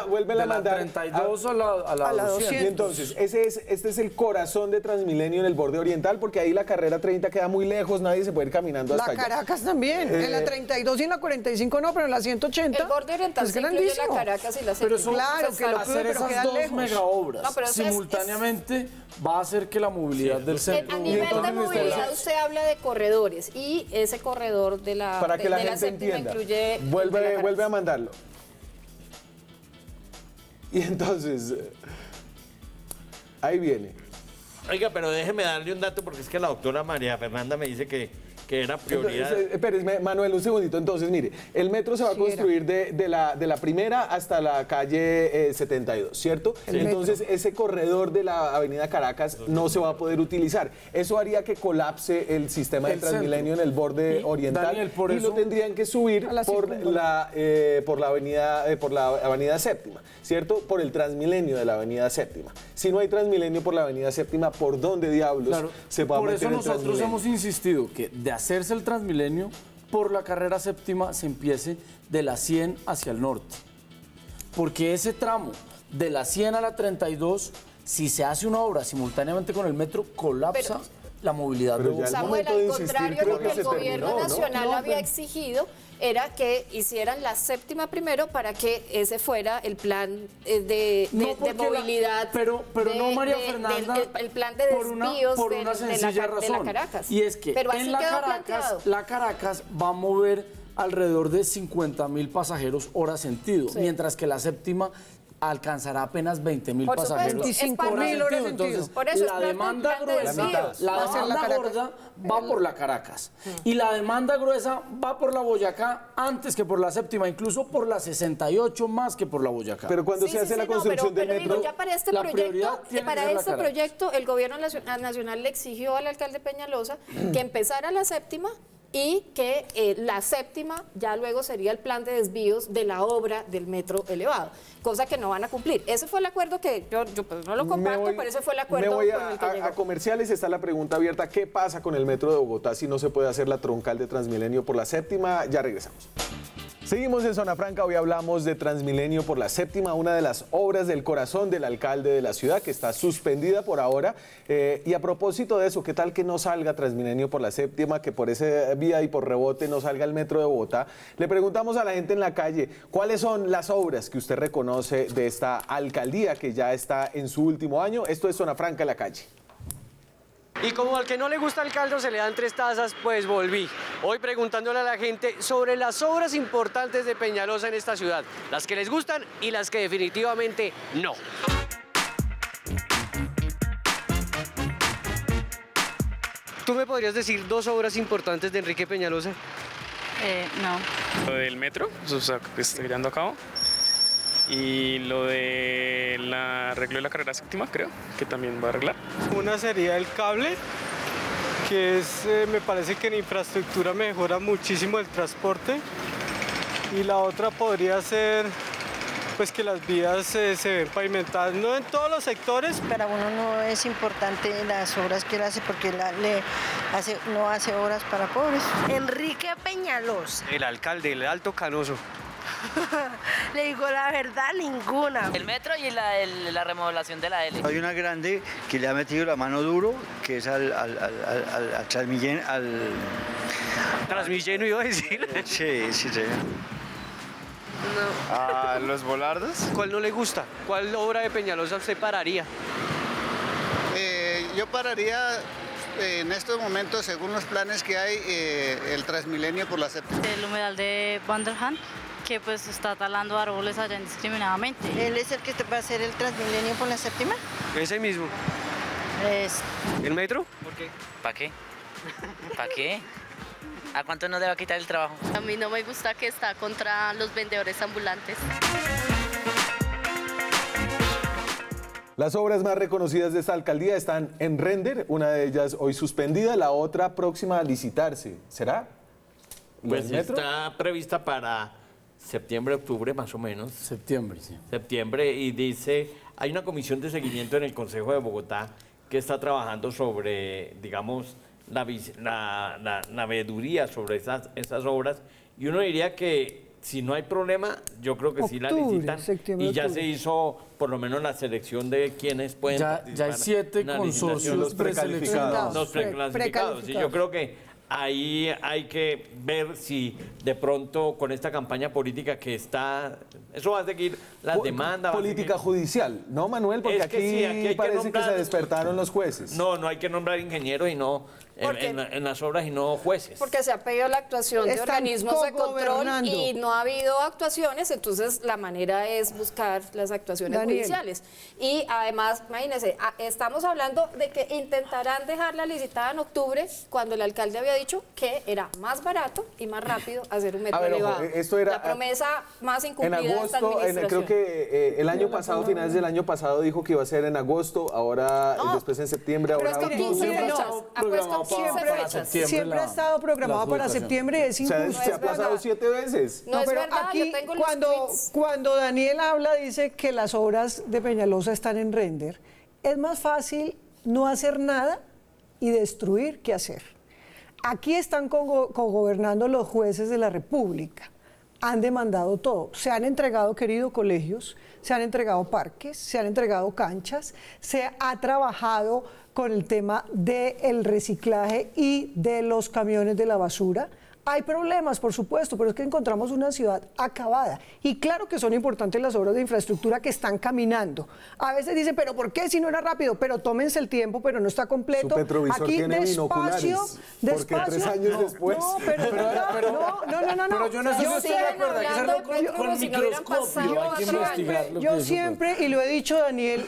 Speaker 1: vuélvela a mandar.
Speaker 5: 32 a la 200.
Speaker 1: Y entonces, este es el corazón de Transmilenio en el borde oriental, porque ahí la carrera 30 queda muy lejos, nadie se puede ir caminando hasta allá.
Speaker 3: La Caracas también, en la 32 y en la 45 no, pero en la 180.
Speaker 4: El borde oriental
Speaker 3: es
Speaker 4: se incluye la Caracas y la
Speaker 5: Pero
Speaker 4: séptima.
Speaker 3: claro, que lo
Speaker 5: hacer
Speaker 3: pero
Speaker 5: esas
Speaker 3: quedan
Speaker 5: dos
Speaker 3: lejos.
Speaker 5: megaobras
Speaker 4: No, pero
Speaker 5: simultáneamente va a hacer que la movilidad del centro...
Speaker 4: A nivel de movilidad usted habla de corredores y ese corredor de la
Speaker 1: Para que la
Speaker 4: de la
Speaker 1: gente
Speaker 4: séptima
Speaker 1: entienda,
Speaker 4: incluye...
Speaker 1: vuelve a mandarlo. Y entonces, ahí viene.
Speaker 2: Oiga, pero déjeme darle un dato porque es que la doctora María Fernanda me dice que era prioridad.
Speaker 1: Entonces, espérese, Manuel, un segundito. Entonces, mire, el metro se va a construir de la primera hasta la calle 72, ¿cierto? Entonces, ese corredor de la avenida Caracas no se va a poder utilizar. Eso haría que colapse el sistema de Transmilenio en el borde oriental.
Speaker 5: Daniel, por
Speaker 1: y
Speaker 5: eso,
Speaker 1: lo tendrían que subir por la avenida Séptima, ¿cierto? Por el Transmilenio de la avenida Séptima. Si no hay Transmilenio por la avenida Séptima, ¿por dónde diablos se va a meter el Transmilenio?
Speaker 5: Por eso nosotros hemos insistido que de hacerse el Transmilenio, por la carrera séptima se empiece de la 100 hacia el norte. Porque ese tramo de la 100 a la 32, si se hace una obra simultáneamente con el metro, colapsa la movilidad de Bogotá.
Speaker 4: Samuel, al contrario, lo que el gobierno nacional había exigido era que hicieran la séptima primero para que ese fuera el plan de movilidad.
Speaker 5: Pero no, María Fernanda,
Speaker 4: el plan de desvíos
Speaker 5: por una sencilla razón.
Speaker 4: De la Caracas.
Speaker 5: Y es que en la Caracas va a mover alrededor de 50.000 pasajeros hora sentido, mientras que la séptima alcanzará apenas 20.000 pasajeros.
Speaker 3: 25.000 horas sentido.
Speaker 4: Por eso
Speaker 5: la demanda gruesa, la demanda gorda va por la Caracas y la demanda gruesa va por la Boyacá antes que por la séptima, incluso por la 68 más que por la Boyacá.
Speaker 1: Pero cuando se hace la construcción del metro,
Speaker 4: ya para este proyecto el gobierno nacional le exigió al alcalde Peñalosa que empezara la séptima y que la séptima ya luego sería el plan de desvíos de la obra del metro elevado, cosa que no van a cumplir. Ese fue el acuerdo que yo pues no lo comparto, pero ese fue el acuerdo con el que llegó.
Speaker 1: A comerciales. Está la pregunta abierta: ¿qué pasa con el metro de Bogotá si no se puede hacer la troncal de Transmilenio por la séptima? Ya regresamos. Seguimos en Zona Franca, hoy hablamos de Transmilenio por la séptima, una de las obras del corazón del alcalde de la ciudad que está suspendida por ahora. Y a propósito de eso, ¿qué tal que no salga Transmilenio por la séptima, que por esa vía y por rebote no salga el metro de Bogotá? Le preguntamos a la gente en la calle, ¿cuáles son las obras que usted reconoce de esta alcaldía que ya está en su último año? Esto es Zona Franca en la calle.
Speaker 8: Y como al que no le gusta el caldo se le dan 3 tazas, pues volví. Hoy preguntándole a la gente sobre las obras importantes de Peñalosa en esta ciudad. Las que les gustan y las que definitivamente no. ¿Tú me podrías decir 2 obras importantes de Enrique Peñalosa?
Speaker 9: No. Lo del metro, o sea, que estoy llevando a cabo. Y lo de la arreglo de la carrera séptima, creo, que también va a arreglar.
Speaker 10: Una sería el cable, que es, me parece que en infraestructura mejora muchísimo el transporte. Y la otra podría ser pues que las vías se ven pavimentadas, no en todos los sectores.
Speaker 11: Para uno no es importante las obras que él hace porque no hace obras para pobres.
Speaker 12: Enrique Peñalosa.
Speaker 8: El alcalde, el Alto Canoso.
Speaker 12: Le digo la verdad, ninguna.
Speaker 13: El metro y la remodelación de la L.
Speaker 14: Hay una grande que le ha metido la mano duro, que es al Transmilenio,
Speaker 8: Transmilenio iba a decir.
Speaker 14: Sí.
Speaker 12: No.
Speaker 15: ¿A los volardos?
Speaker 8: ¿Cuál no le gusta? ¿Cuál obra de Peñalosa usted pararía?
Speaker 16: Yo pararía en estos momentos, según los planes que hay, el Transmilenio por la séptima.
Speaker 17: El humedal de Vanderham,
Speaker 15: porque pues está talando árboles allá indiscriminadamente.
Speaker 11: ¿Él es el que va a hacer el Transmilenio por la séptima?
Speaker 8: Ese mismo. ¿El metro? ¿Por qué?
Speaker 13: ¿Para qué? ¿Para qué? ¿A cuánto nos debe quitar el trabajo?
Speaker 17: A mí no me gusta que está contra los vendedores ambulantes.
Speaker 1: Las obras más reconocidas de esta alcaldía están en render, una de ellas hoy suspendida, la otra próxima a licitarse. ¿Será?
Speaker 2: Pues está prevista para septiembre, octubre más o menos.
Speaker 5: Septiembre, sí.
Speaker 2: Septiembre, y dice, hay una comisión de seguimiento en el Consejo de Bogotá que está trabajando sobre, digamos, la veeduría sobre esas obras, y uno diría que si no hay problema, yo creo que sí la licitan, y ya se hizo por lo menos la selección de quienes pueden participar.
Speaker 5: Ya hay 7 consorcios preseleccionados.
Speaker 2: Los preclasificados. Y yo creo que ahí hay que ver si de pronto con esta campaña política que está, eso va a seguir las demandas.
Speaker 1: Política judicial, ¿no, Manuel? Porque
Speaker 2: Es que sí, aquí hay
Speaker 1: parece
Speaker 2: que nombrar,
Speaker 1: que se despertaron los jueces.
Speaker 2: No hay que nombrar ingenieros y no en las obras y no jueces.
Speaker 4: Porque se ha pedido la actuación de organismos de control y no ha habido actuaciones, entonces la manera es buscar las actuaciones judiciales. Y además, imagínense, estamos hablando de que intentarán dejarla licitada en octubre, cuando el alcalde había dicho que era más barato y más rápido hacer un metro elevado.
Speaker 1: Esto era
Speaker 4: la promesa más incumplida
Speaker 1: en agosto,
Speaker 4: de esta administración.
Speaker 1: creo que el año pasado, finales del año pasado, dijo que iba a ser en agosto, ahora después en septiembre, ahora
Speaker 4: pero es que 15 fechas, ha puesto 15 fechas.
Speaker 3: Siempre ha estado programado para septiembre, es injusto.
Speaker 1: Se ha pasado 7 veces.
Speaker 4: No, es
Speaker 3: pero
Speaker 4: verdad,
Speaker 3: aquí,
Speaker 4: yo tengo los tweets.
Speaker 3: cuando Daniel habla, dice que las obras de Peñalosa están en render, es más fácil no hacer nada y destruir que hacer. Aquí están cogobernando los jueces de la República. Han demandado todo. Se han entregado, queridos colegios, se han entregado parques, se han entregado canchas, se ha trabajado con el tema del reciclaje y de los camiones de la basura. Hay problemas, por supuesto, pero es que encontramos una ciudad acabada. Y claro que son importantes las obras de infraestructura que están caminando. A veces dicen, pero ¿por qué si no era rápido? Pero tómense el tiempo, pero no está completo.
Speaker 1: Su petrovisor
Speaker 3: aquí
Speaker 1: tiene binoculares. Porque 3 años después.
Speaker 3: No, pero
Speaker 5: yo no estoy de acuerdo, hay que hacerlo con microscopio, hay que investigar lo que
Speaker 3: yo siempre, y lo he dicho, Daniel,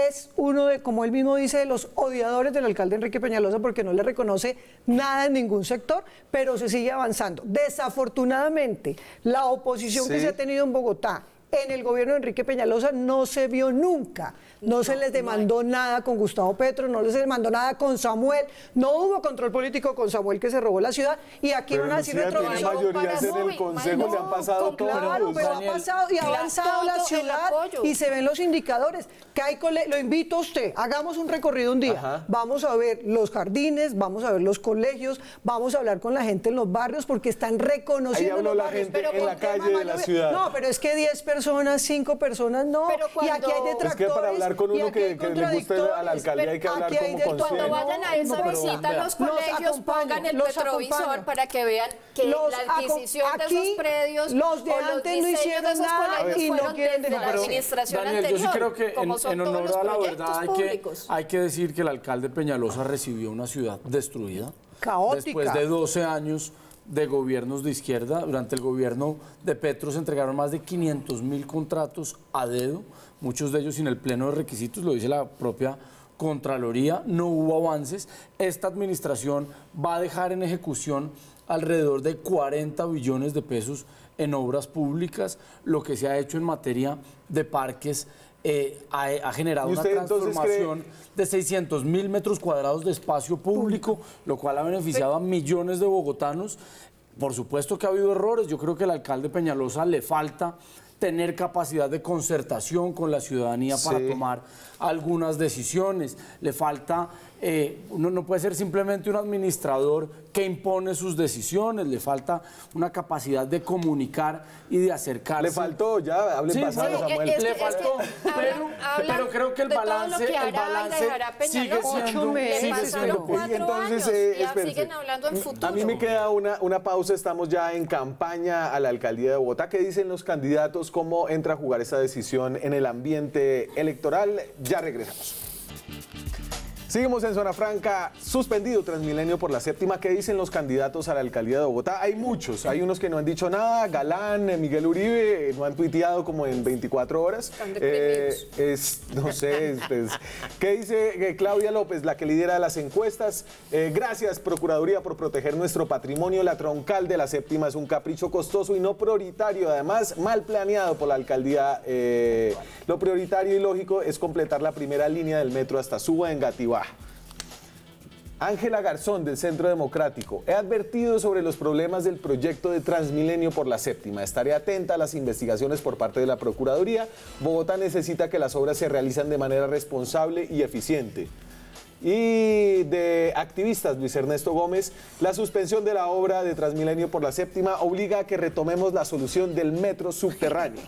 Speaker 3: es uno de, como él mismo dice, de los odiadores del alcalde Enrique Peñalosa, porque no le reconoce nada en ningún sector, pero se sigue avanzando. Desafortunadamente, la oposición que se ha tenido en Bogotá en el gobierno de Enrique Peñalosa no se vio nunca. No se les demandó nada con Gustavo Petro, no les demandó nada con Samuel, no hubo control político con Samuel, que se robó la ciudad, y aquí van a decir retrovisor.
Speaker 1: mayorías en el Consejo, le han pasado todos.
Speaker 3: Claro, pero ha pasado y ha avanzado la ciudad y se ven los indicadores. Que hay lo invito a usted, hagamos un recorrido un día, vamos a ver los jardines, vamos a ver los colegios, vamos a hablar con la gente en los barrios, porque están reconociendo.
Speaker 1: Ahí habló la gente en la calle de la ciudad.
Speaker 3: No, pero es que 10 personas, 5 personas, no. Y aquí hay detractores.
Speaker 1: Es que para hablar con uno que le guste a la alcaldía hay que hablar como consciente.
Speaker 4: Cuando vayan a esa visita, los colegios pongan el retrovisor para que vean que la adquisición de esos predios,
Speaker 3: los de antes no hicieron nada y no quieren dejar.
Speaker 4: La administración anterior,
Speaker 5: yo sí creo que en honor a la verdad
Speaker 4: públicos.
Speaker 5: hay que decir que el alcalde Peñalosa recibió una ciudad destruida.
Speaker 3: Caótica.
Speaker 5: Después de 12 años de gobiernos de izquierda, durante el gobierno de Petro se entregaron más de 500.000 contratos a dedo, muchos de ellos sin el pleno de requisitos, lo dice la propia Contraloría, no hubo avances. Esta administración va a dejar en ejecución alrededor de 40 billones de pesos en obras públicas. Lo que se ha hecho en materia de parques ha generado una transformación de 600.000 metros cuadrados de espacio público, lo cual ha beneficiado a millones de bogotanos. Por supuesto que ha habido errores. Yo creo que al alcalde Peñalosa le falta tener capacidad de concertación con la ciudadanía para tomar algunas decisiones. Le falta, no puede ser simplemente un administrador que impone sus decisiones, le falta una capacidad de comunicar y de acercarse.
Speaker 1: Le faltó, ya, hablen pasado, Samuel.
Speaker 5: Le faltó, pero creo que el balance sigue siendo...
Speaker 4: siguen hablando en futuro.
Speaker 1: A mí me queda una pausa, estamos ya en campaña a la alcaldía de Bogotá. ¿Qué dicen los candidatos? ¿Cómo entra a jugar esa decisión en el ambiente electoral? Ya regresamos. Seguimos en Zona Franca. Suspendido Transmilenio por la séptima. ¿Qué dicen los candidatos a la alcaldía de Bogotá? Hay muchos. Hay unos que no han dicho nada. Galán, Miguel Uribe, no han tuiteado como en 24 horas. No sé. ¿Qué dice Claudia López, la que lidera las encuestas? Gracias, Procuraduría, por proteger nuestro patrimonio. La troncal de la séptima es un capricho costoso y no prioritario. Además, mal planeado por la alcaldía. Lo prioritario y lógico es completar la primera línea del metro hasta Suba, Engativá. Ángela Garzón, del Centro Democrático. He advertido sobre los problemas del proyecto de Transmilenio por la séptima. Estaré atenta a las investigaciones por parte de la Procuraduría. Bogotá necesita que las obras se realicen de manera responsable y eficiente. Y de activistas, Luis Ernesto Gómez, la suspensión de la obra de Transmilenio por la séptima obliga a que retomemos la solución del metro subterráneo.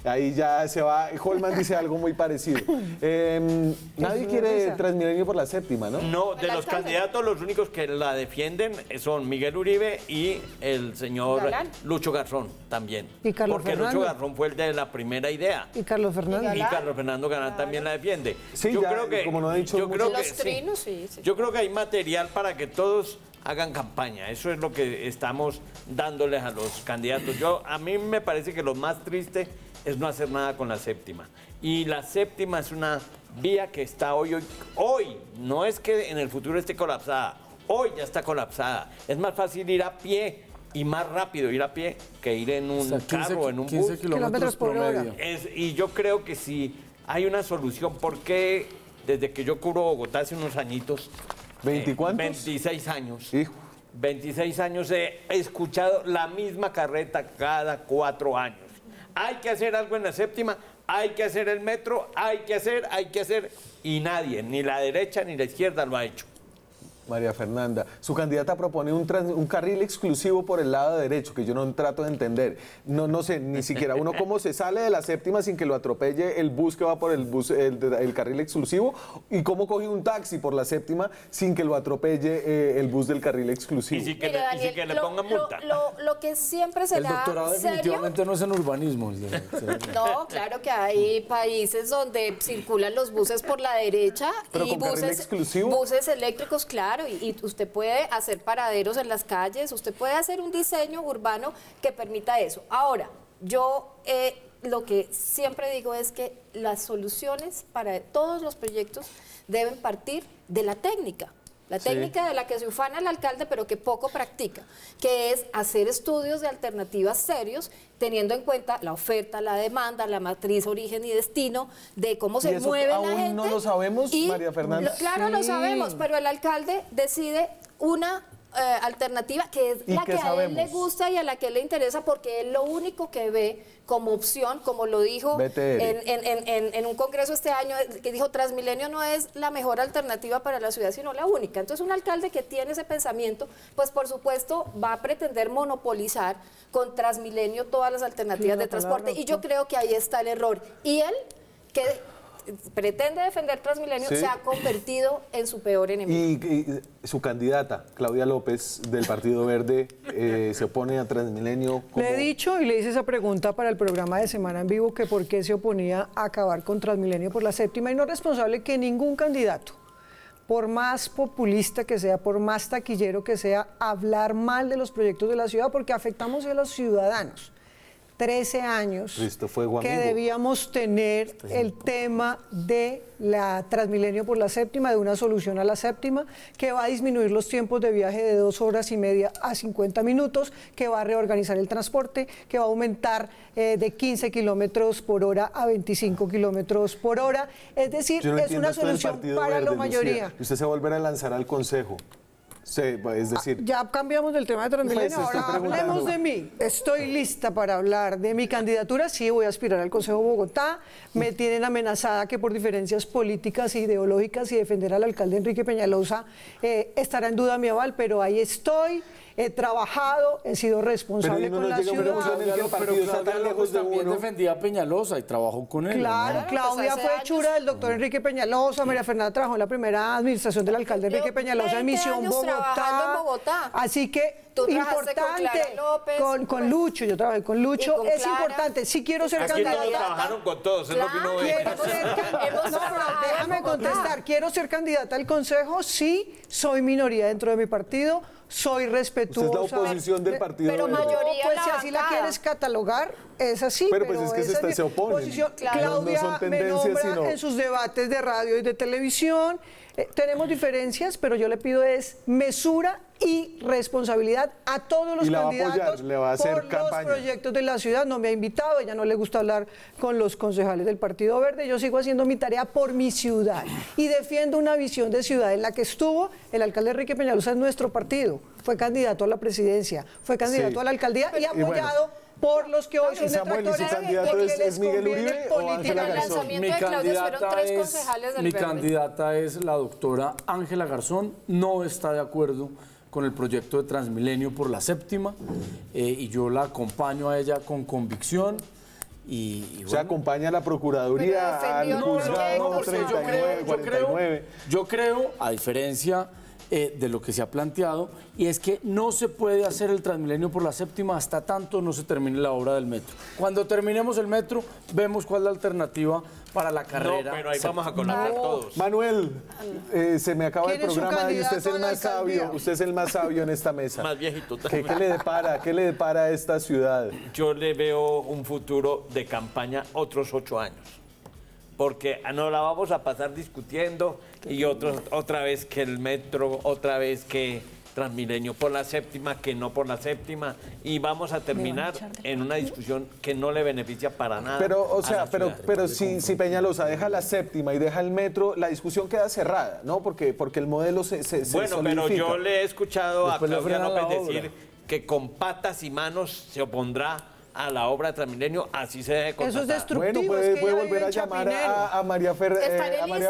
Speaker 1: Ahí ya se va, Holman dice algo muy parecido. Nadie quiere Transmilenio por la séptima, ¿no?
Speaker 2: No, de los candidatos los únicos que la defienden son Miguel Uribe y el señor Lucho Garzón también.
Speaker 3: ¿Y Carlos
Speaker 2: Porque
Speaker 3: Fernando?
Speaker 2: Lucho Garzón fue el de la primera idea.
Speaker 3: ¿Y Carlos Fernando?
Speaker 2: Y Carlos Fernando Galán también la defiende.
Speaker 1: Sí, como no ha dicho
Speaker 2: yo creo que hay material para que todos hagan campaña. Eso es lo que estamos dándoles a los candidatos. A mí me parece que lo más triste es no hacer nada con la séptima. Y la séptima es una vía que está hoy. No es que en el futuro esté colapsada. Hoy ya está colapsada. Es más fácil ir a pie y más rápido ir a pie que ir en un carro o en un
Speaker 5: 15
Speaker 2: bus.
Speaker 5: kilómetros promedio.
Speaker 2: Y yo creo que si hay una solución, porque desde que yo cubro Bogotá hace unos añitos, 26 años.
Speaker 1: Hijo.
Speaker 2: 26 años he escuchado la misma carreta cada 4 años. Hay que hacer algo en la séptima, hay que hacer el metro, hay que hacer, y nadie, ni la derecha ni la izquierda lo ha hecho.
Speaker 1: María Fernanda, su candidata propone un carril exclusivo por el lado derecho, que yo no trato de entender. No sé, ni siquiera uno cómo se sale de la séptima sin que lo atropelle el bus que va por el carril exclusivo, y cómo coge un taxi por la séptima sin que lo atropelle el bus del carril exclusivo.
Speaker 2: Y sin que le pongan multa.
Speaker 4: Lo que siempre será
Speaker 5: El doctorado definitivamente no es en urbanismo.
Speaker 4: No, claro que hay países donde circulan los buses por la derecha.
Speaker 1: ¿Pero
Speaker 4: y
Speaker 1: con carril exclusivo?
Speaker 4: Buses eléctricos, claro. Y usted puede hacer paraderos en las calles, usted puede hacer un diseño urbano que permita eso. Ahora, yo lo que siempre digo es que las soluciones para todos los proyectos deben partir de la técnica. La técnica de la que se ufana el alcalde, pero que poco practica, que es hacer estudios de alternativas serios, teniendo en cuenta la oferta, la demanda, la matriz, origen y destino, de cómo se mueve la gente.
Speaker 1: ¿Aún no lo sabemos, María Fernanda?
Speaker 4: Claro, lo sabemos, pero el alcalde decide una alternativa que es la que a él le gusta y a la que le interesa, porque es lo único que ve como opción, como lo dijo en un congreso este año, que dijo Transmilenio no es la mejor alternativa para la ciudad, sino la única. Entonces un alcalde que tiene ese pensamiento, pues por supuesto va a pretender monopolizar con Transmilenio todas las alternativas de transporte, y yo creo que ahí está el error. Y él, que pretende defender Transmilenio, se ha convertido en su peor enemigo.
Speaker 1: Y su candidata, Claudia López, del Partido Verde, se opone a Transmilenio.
Speaker 3: Le he dicho y le hice esa pregunta para el programa de Semana en Vivo, que por qué se oponía a acabar con Transmilenio por la séptima, y no es responsable que ningún candidato, por más populista que sea, por más taquillero que sea, hablar mal de los proyectos de la ciudad, porque afectamos a los ciudadanos. 13 años que debíamos tener el tema de la Transmilenio por la séptima, de una solución a la séptima, que va a disminuir los tiempos de viaje de 2 horas y media a 50 minutos, que va a reorganizar el transporte, que va a aumentar de 15 kilómetros por hora a 25 kilómetros por hora. Es decir, es una solución para la mayoría.
Speaker 1: Lucía, usted se va a volver a lanzar al Consejo. Sí, es decir...
Speaker 3: Ya cambiamos del tema de Transmilenio, ahora hablemos de mí. Estoy lista para hablar de mi candidatura. Sí, voy a aspirar al Consejo de Bogotá. Me tienen amenazada que por diferencias políticas e ideológicas y defender al alcalde Enrique Peñalosa estará en duda mi aval, pero ahí estoy. He trabajado, he sido responsable con la ciudad.
Speaker 5: Pero también defendía a Peñalosa y trabajó con él.
Speaker 3: Claro, ¿no? Claudia fue chura del doctor Enrique Peñalosa, María Fernanda trabajó en la primera administración del alcalde Enrique Peñalosa en Misión Bogotá. Así que importante con Lucho, yo trabajé con Lucho, es importante, sí quiero ser candidata.
Speaker 2: Todos trabajaron con todos, es lo que uno ve.
Speaker 3: Déjame contestar. ¿Quiero ser candidata al Consejo? Sí, soy minoría dentro de mi partido, soy respetuosa.
Speaker 1: Usted es la oposición del partido.
Speaker 4: Pero
Speaker 1: Verde.
Speaker 4: mayoría
Speaker 3: Pues
Speaker 4: la
Speaker 3: si así la
Speaker 4: bancada.
Speaker 3: quieres catalogar, es así.
Speaker 1: Pero pues es que
Speaker 3: esa mi
Speaker 1: se oponen.
Speaker 3: posición.
Speaker 4: Claro.
Speaker 3: Claudia
Speaker 1: No son
Speaker 3: me
Speaker 1: tendencias,
Speaker 3: nombra
Speaker 1: sino-
Speaker 3: en sus debates de radio y de televisión. Tenemos diferencias, pero yo le pido es mesura y responsabilidad a todos los
Speaker 1: Y la va a
Speaker 3: candidatos
Speaker 1: apoyar, le va a hacer
Speaker 3: por
Speaker 1: campaña.
Speaker 3: los proyectos de la ciudad. No me ha invitado, ella no le gusta hablar con los concejales del Partido Verde. Yo sigo haciendo mi tarea por mi ciudad y defiendo una visión de ciudad en la que estuvo el alcalde Enrique Peñalosa en nuestro partido. Fue candidato a la presidencia, fue candidato
Speaker 1: Sí.
Speaker 3: a la alcaldía y
Speaker 1: bueno.
Speaker 3: apoyado por los que hoy son
Speaker 1: Samuel, ¿y su
Speaker 3: detractores
Speaker 1: candidato
Speaker 3: porque
Speaker 1: es
Speaker 3: les
Speaker 1: Miguel
Speaker 3: conviene
Speaker 1: Uribe o Ángela
Speaker 3: políticamente.
Speaker 4: El
Speaker 1: Garzón?
Speaker 4: lanzamiento de Claudia fueron 3 concejales del
Speaker 5: mi
Speaker 4: Verde.
Speaker 5: candidata es la doctora Ángela Garzón, no está de acuerdo con el proyecto de Transmilenio por la séptima y yo la acompaño a ella con convicción. Y
Speaker 1: O sea, acompaña a la Procuraduría
Speaker 4: Pero
Speaker 1: al
Speaker 4: defendió el
Speaker 1: juzgado
Speaker 4: proyecto,
Speaker 1: 39, 49.
Speaker 5: Yo creo, a diferencia de lo que se ha planteado, y es que no se puede hacer el Transmilenio por la séptima hasta tanto no se termine la obra del metro. Cuando terminemos el metro, vemos cuál es la alternativa para la carrera.
Speaker 2: No, pero ahí vamos a colaborar todos.
Speaker 1: Manuel, se me acaba el
Speaker 3: ¿Quién es su
Speaker 1: programa y usted es el
Speaker 3: candidato a la
Speaker 1: más sabio.
Speaker 3: alcaldía?
Speaker 1: Usted es el más sabio en esta mesa.
Speaker 2: Más viejito.
Speaker 1: ¿Qué le depara? ¿Qué le depara a esta ciudad?
Speaker 2: Yo le veo un futuro de campaña otros 8 años. Porque no la vamos a pasar discutiendo y otra vez que el metro, otra vez que Transmilenio por la séptima, que no por la séptima, y vamos a terminar en una discusión que no le beneficia para nada.
Speaker 1: Pero, o
Speaker 2: a
Speaker 1: sea,
Speaker 2: la ciudad.
Speaker 1: pero si Peñalosa deja la séptima y deja el metro, la discusión queda cerrada, ¿no? Porque el modelo se
Speaker 2: Bueno, pero
Speaker 1: solidifica.
Speaker 2: yo le he escuchado
Speaker 5: Después
Speaker 2: a
Speaker 5: le
Speaker 2: Claudia
Speaker 5: frenan la
Speaker 2: López
Speaker 5: obra.
Speaker 2: decir que con patas y manos se opondrá a la obra de Transmilenio, así se debe contratar.
Speaker 3: Eso es destructivo.
Speaker 1: Bueno,
Speaker 3: es que
Speaker 1: puede
Speaker 3: ella
Speaker 1: volver
Speaker 3: vive
Speaker 1: a
Speaker 3: en
Speaker 1: llamar
Speaker 3: Chapinero.
Speaker 1: a María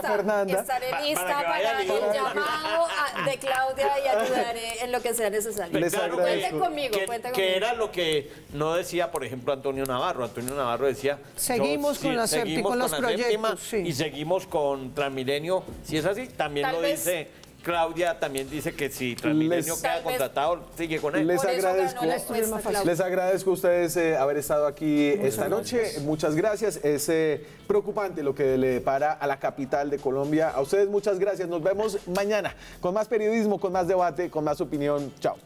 Speaker 1: Fernanda.
Speaker 4: Estaré lista
Speaker 2: para que vaya
Speaker 4: para el
Speaker 2: listo.
Speaker 4: llamado de Claudia y ayudaré en lo que sea necesario.
Speaker 1: Les
Speaker 2: Claro,
Speaker 1: agradezco.
Speaker 4: Cuente conmigo,
Speaker 2: que,
Speaker 4: cuente
Speaker 2: que
Speaker 4: conmigo.
Speaker 2: era lo que no decía, por ejemplo, Antonio Navarro. Antonio Navarro decía...
Speaker 3: Seguimos con la séptima,
Speaker 2: seguimos
Speaker 3: con los
Speaker 2: la
Speaker 3: proyectos,
Speaker 2: séptima
Speaker 3: sí.
Speaker 2: y seguimos con Transmilenio. Si es así, también
Speaker 4: Tal
Speaker 2: lo
Speaker 4: vez-
Speaker 2: dice... Claudia también dice que si Transmilenio queda
Speaker 4: Tal vez-
Speaker 2: contratado, sigue con él.
Speaker 1: Les
Speaker 4: Por eso
Speaker 1: agradezco.
Speaker 4: ganó la encuesta, Claudia.
Speaker 1: Les agradezco a ustedes haber estado aquí esta noche. Muchas gracias. Es preocupante lo que le depara a la capital de Colombia. A ustedes muchas gracias. Nos vemos mañana con más periodismo, con más debate, con más opinión. Chao.